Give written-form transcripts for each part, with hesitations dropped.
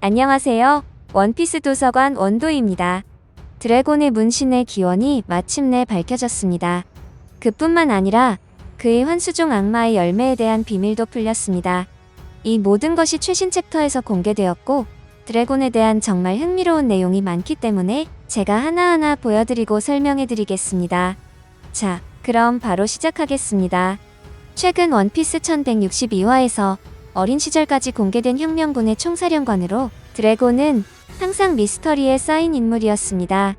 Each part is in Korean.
안녕하세요. 원피스 도서관 원도입니다. 드래곤의 문신의 기원이 마침내 밝혀졌습니다. 그뿐만 아니라 그의 환수종 악마의 열매에 대한 비밀도 풀렸습니다. 이 모든 것이 최신 챕터에서 공개되었고 드래곤에 대한 정말 흥미로운 내용이 많기 때문에 제가 하나하나 보여드리고 설명해드리겠습니다. 자, 그럼 바로 시작하겠습니다. 최근 원피스 1162화에서 어린 시절까지 공개된 혁명군의 총사령관으로 드래곤은 항상 미스터리에 쌓인 인물이었습니다.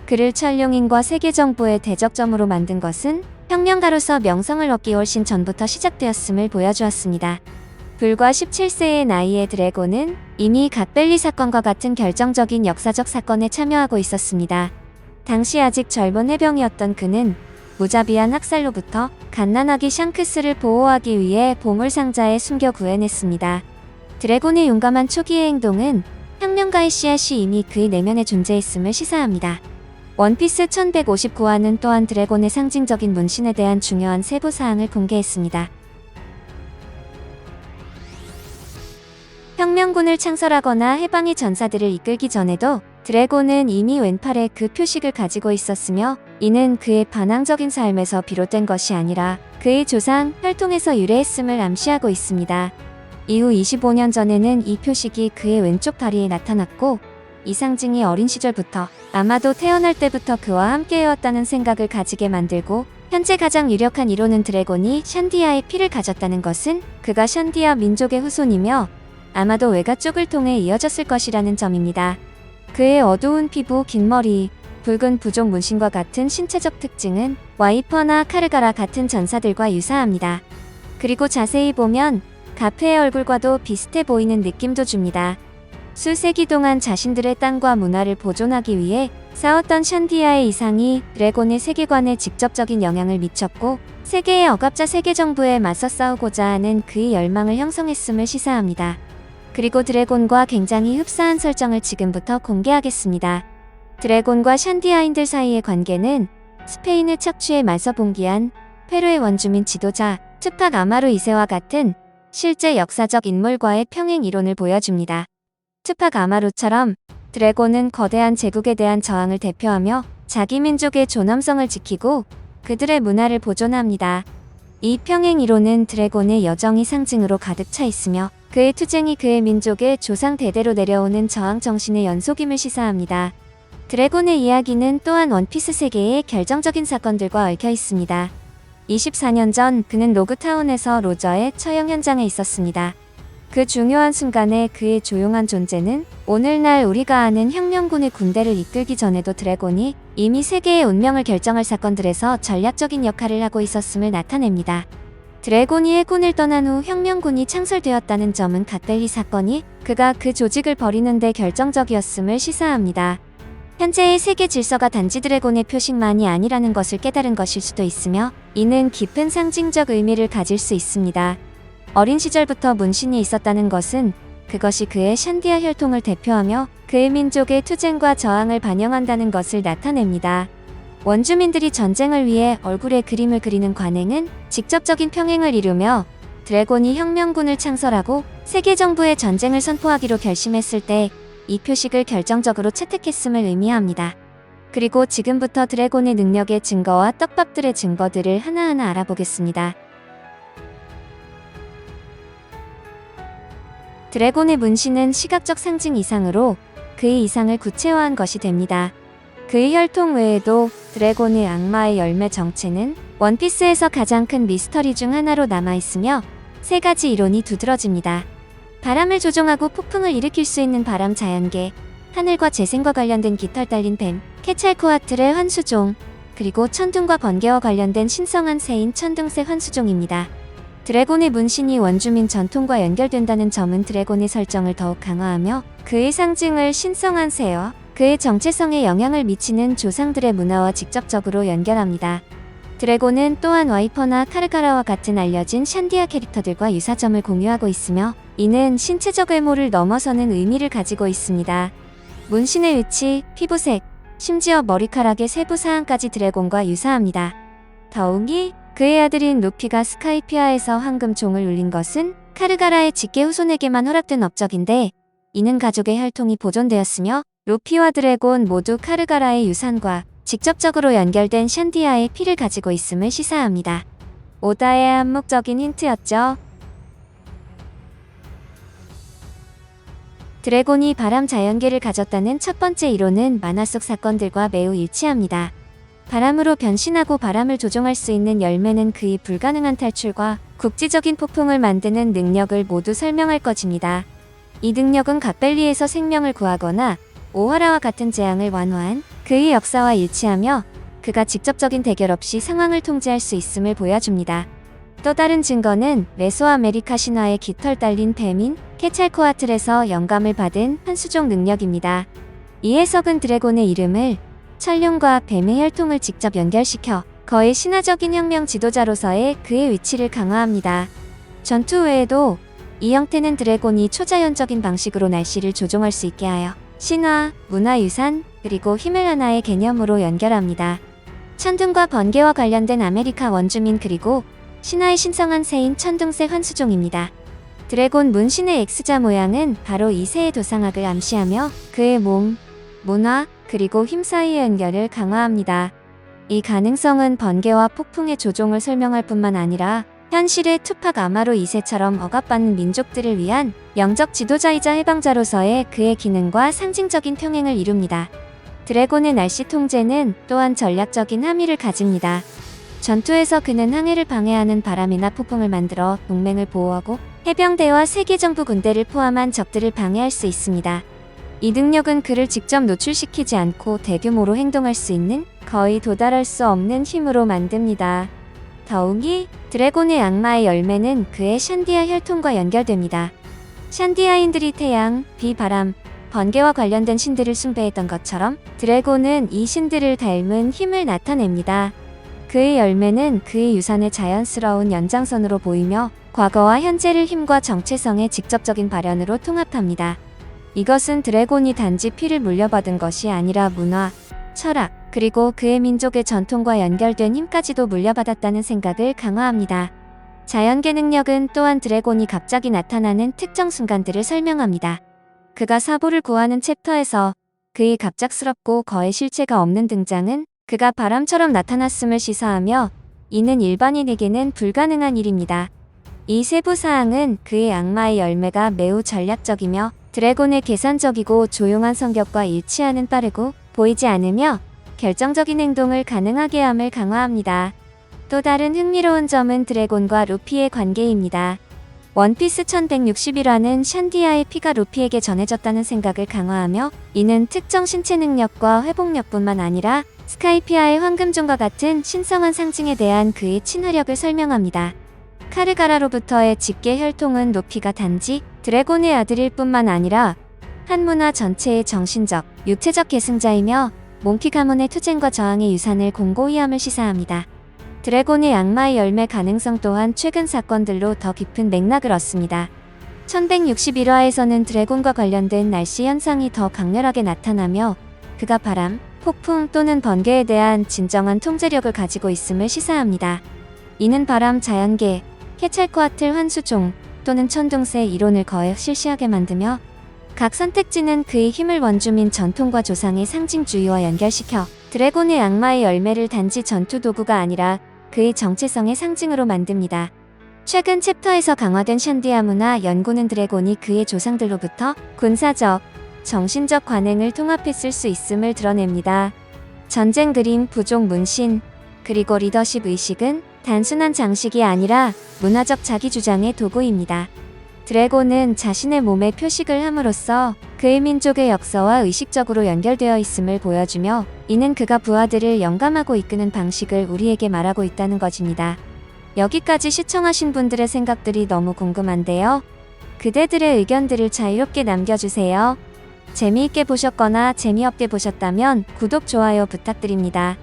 그를 천룡인과 세계정부의 대적점으로 만든 것은 혁명가로서 명성을 얻기 훨씬 전부터 시작되었음을 보여주었습니다. 불과 17세의 나이의 드래곤은 이미 갓벨리 사건과 같은 결정적인 역사적 사건에 참여하고 있었습니다. 당시 아직 젊은 해병이었던 그는 무자비한 학살로부터 갓난아기 샹크스를 보호하기 위해 보물상자에 숨겨 구해냈습니다. 드래곤의 용감한 초기의 행동은 혁명가의 씨앗이 이미 그의 내면에 존재했음을 시사합니다. 원피스 1159화는 또한 드래곤의 상징적인 문신에 대한 중요한 세부사항을 공개했습니다. 혁명군을 창설하거나 해방의 전사들을 이끌기 전에도 드래곤은 이미 왼팔에 그 표식을 가지고 있었으며 이는 그의 반항적인 삶에서 비롯된 것이 아니라 그의 조상 혈통에서 유래했음을 암시하고 있습니다. 이후 25년 전에는 이 표식이 그의 왼쪽 다리에 나타났고 이 상징이 어린 시절부터 아마도 태어날 때부터 그와 함께해왔다는 생각을 가지게 만들고 현재 가장 유력한 이론은 드래곤이 샨디아의 피를 가졌다는 것은 그가 샨디아 민족의 후손이며 아마도 외가 쪽을 통해 이어졌을 것이라는 점입니다. 그의 어두운 피부, 긴 머리, 붉은 부족 문신과 같은 신체적 특징은 와이퍼나 카르가라 같은 전사들과 유사합니다. 그리고 자세히 보면 가페의 얼굴과도 비슷해 보이는 느낌도 줍니다. 수세기 동안 자신들의 땅과 문화를 보존하기 위해 싸웠던 샨디아의 이상이 드래곤의 세계관에 직접적인 영향을 미쳤고 세계의 억압자 세계정부에 맞서 싸우고자 하는 그의 열망을 형성했음을 시사합니다. 그리고 드래곤과 굉장히 흡사한 설정을 지금부터 공개하겠습니다. 드래곤과 샨디아인들 사이의 관계는 스페인을 착취해 맞서 봉기한 페루의 원주민 지도자 투팍 아마루 2세와 같은 실제 역사적 인물과의 평행 이론을 보여줍니다. 투팍 아마루처럼 드래곤은 거대한 제국에 대한 저항을 대표하며 자기 민족의 존엄성을 지키고 그들의 문화를 보존합니다. 이 평행 이론은 드래곤의 여정이 상징으로 가득 차 있으며 그의 투쟁이 그의 민족의 조상 대대로 내려오는 저항 정신의 연속임을 시사합니다. 드래곤의 이야기는 또한 원피스 세계의 결정적인 사건들과 얽혀 있습니다. 24년 전 그는 로그타운에서 로저의 처형 현장에 있었습니다. 그 중요한 순간에 그의 조용한 존재는 오늘날 우리가 아는 혁명군의 군대를 이끌기 전에도 드래곤이 이미 세계의 운명을 결정할 사건들에서 전략적인 역할을 하고 있었음을 나타냅니다. 드래곤이 해군을 떠난 후 혁명군이 창설되었다는 점은 갓벨리 사건이 그가 그 조직을 버리는 데 결정적이었음을 시사합니다. 현재의 세계 질서가 단지 드래곤의 표식만이 아니라는 것을 깨달은 것일 수도 있으며 이는 깊은 상징적 의미를 가질 수 있습니다. 어린 시절부터 문신이 있었다는 것은 그것이 그의 샨디아 혈통을 대표하며 그의 민족의 투쟁과 저항을 반영한다는 것을 나타냅니다. 원주민들이 전쟁을 위해 얼굴에 그림을 그리는 관행은 직접적인 평행을 이루며 드래곤이 혁명군을 창설하고 세계정부의 전쟁을 선포하기로 결심했을 때 이 표식을 결정적으로 채택했음을 의미합니다. 그리고 지금부터 드래곤의 능력의 증거와 떡밥들의 증거들을 하나하나 알아보겠습니다. 드래곤의 문신은 시각적 상징 이상으로 그의 이상을 구체화한 것이 됩니다. 그의 혈통 외에도 드래곤의 악마의 열매 정체는 원피스에서 가장 큰 미스터리 중 하나로 남아있으며 세 가지 이론이 두드러집니다. 바람을 조종하고 폭풍을 일으킬 수 있는 바람 자연계, 하늘과 재생과 관련된 깃털 달린 뱀, 케찰코아틀의 환수종, 그리고 천둥과 번개와 관련된 신성한 새인 천둥새 환수종입니다. 드래곤의 문신이 원주민 전통과 연결된다는 점은 드래곤의 설정을 더욱 강화하며 그의 상징을 신성한 새와 그의 정체성에 영향을 미치는 조상들의 문화와 직접적으로 연결합니다. 드래곤은 또한 와이퍼나 카르가라와 같은 알려진 샨디아 캐릭터들과 유사점을 공유하고 있으며 이는 신체적 외모를 넘어서는 의미를 가지고 있습니다. 문신의 위치, 피부색, 심지어 머리카락의 세부 사항까지 드래곤과 유사합니다. 더욱이 그의 아들인 루피가 스카이피아에서 황금 종을 울린 것은 카르가라의 직계 후손에게만 허락된 업적인데 이는 가족의 혈통이 보존되었으며 루피와 드래곤 모두 카르가라의 유산과 직접적으로 연결된 샨디아의 피를 가지고 있음을 시사합니다. 오다의 암묵적인 힌트였죠. 드래곤이 바람 자연계를 가졌다는 첫 번째 이론은 만화 속 사건들과 매우 일치합니다. 바람으로 변신하고 바람을 조종할 수 있는 열매는 그의 불가능한 탈출과 국지적인 폭풍을 만드는 능력을 모두 설명할 것입니다. 이 능력은 갓벨리에서 생명을 구하거나 오하라와 같은 재앙을 완화한 그의 역사와 일치하며 그가 직접적인 대결 없이 상황을 통제할 수 있음을 보여줍니다. 또 다른 증거는 메소아메리카 신화의 깃털 달린 뱀인 케찰코아틀에서 영감을 받은 한수종 능력입니다. 이 해석은 드래곤의 이름을 천룡과 뱀의 혈통을 직접 연결시켜 거의 신화적인 혁명 지도자로서의 그의 위치를 강화합니다. 전투 외에도 이 형태는 드래곤이 초자연적인 방식으로 날씨를 조종할 수 있게 하여 신화, 문화유산, 그리고 힘을 하나의 개념으로 연결합니다. 천둥과 번개와 관련된 아메리카 원주민 그리고 신화의 신성한 새인 천둥새 환수종입니다. 드래곤 문신의 X자 모양은 바로 이 새의 도상학을 암시하며 그의 몸, 문화, 그리고 힘 사이의 연결을 강화합니다. 이 가능성은 번개와 폭풍의 조종을 설명할 뿐만 아니라 현실의 투팍 아마로 2세처럼 억압받는 민족들을 위한 영적 지도자이자 해방자로서의 그의 기능과 상징적인 평행을 이룹니다. 드래곤의 날씨 통제는 또한 전략적인 함의를 가집니다. 전투에서 그는 항해를 방해하는 바람이나 폭풍을 만들어 동맹을 보호하고 해병대와 세계정부 군대를 포함한 적들을 방해할 수 있습니다. 이 능력은 그를 직접 노출시키지 않고 대규모로 행동할 수 있는 거의 도달할 수 없는 힘으로 만듭니다. 더욱이 드래곤의 악마의 열매는 그의 샨디아 혈통과 연결됩니다. 샨디아인들이 태양, 비, 바람, 번개와 관련된 신들을 숭배했던 것처럼 드래곤은 이 신들을 닮은 힘을 나타냅니다. 그의 열매는 그의 유산의 자연스러운 연장선으로 보이며 과거와 현재를 힘과 정체성의 직접적인 발현으로 통합합니다. 이것은 드래곤이 단지 피를 물려받은 것이 아니라 문화, 철학, 그리고 그의 민족의 전통과 연결된 힘까지도 물려받았다는 생각을 강화합니다. 자연계 능력은 또한 드래곤이 갑자기 나타나는 특정 순간들을 설명합니다. 그가 사보를 구하는 챕터에서 그의 갑작스럽고 거의 실체가 없는 등장은 그가 바람처럼 나타났음을 시사하며 이는 일반인에게는 불가능한 일입니다. 이 세부 사항은 그의 악마의 열매가 매우 전략적이며 드래곤의 계산적이고 조용한 성격과 일치하는 빠르고 보이지 않으며 결정적인 행동을 가능하게 함을 강화합니다. 또 다른 흥미로운 점은 드래곤과 루피의 관계입니다. 원피스 1161화는 샨디아의 피가 루피에게 전해졌다는 생각을 강화하며 이는 특정 신체 능력과 회복력뿐만 아니라 스카이피아의 황금종과 같은 신성한 상징에 대한 그의 친화력을 설명합니다. 카르가라로부터의 직계 혈통은 루피가 단지 드래곤의 아들일 뿐만 아니라 한 문화 전체의 정신적, 육체적 계승자이며 몽키 가문의 투쟁과 저항의 유산을 공고히 함을 시사합니다. 드래곤의 악마의 열매 가능성 또한 최근 사건들로 더 깊은 맥락을 얻습니다. 1161화에서는 드래곤과 관련된 날씨 현상이 더 강렬하게 나타나며 그가 바람, 폭풍 또는 번개에 대한 진정한 통제력을 가지고 있음을 시사합니다. 이는 바람 자연계, 케찰코아틀 환수종 또는 천둥새 이론을 거의 실시하게 만들며 각 선택지는 그의 힘을 원주민 전통과 조상의 상징주의와 연결시켜 드래곤의 악마의 열매를 단지 전투 도구가 아니라 그의 정체성의 상징으로 만듭니다. 최근 챕터에서 강화된 샨디아 문화 연구는 드래곤이 그의 조상들로부터 군사적, 정신적 관행을 통합했을 수 있음을 드러냅니다. 전쟁 그림, 부족 문신, 그리고 리더십 의식은 단순한 장식이 아니라 문화적 자기주장의 도구입니다. 드래곤은 자신의 몸에 표식을 함으로써 그의 민족의 역사와 의식적으로 연결되어 있음을 보여주며 이는 그가 부하들을 영감하고 이끄는 방식을 우리에게 말하고 있다는 것입니다. 여기까지 시청하신 분들의 생각들이 너무 궁금한데요. 그대들의 의견들을 자유롭게 남겨주세요. 재미있게 보셨거나 재미없게 보셨다면 구독, 좋아요 부탁드립니다.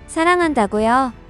사랑한다고요.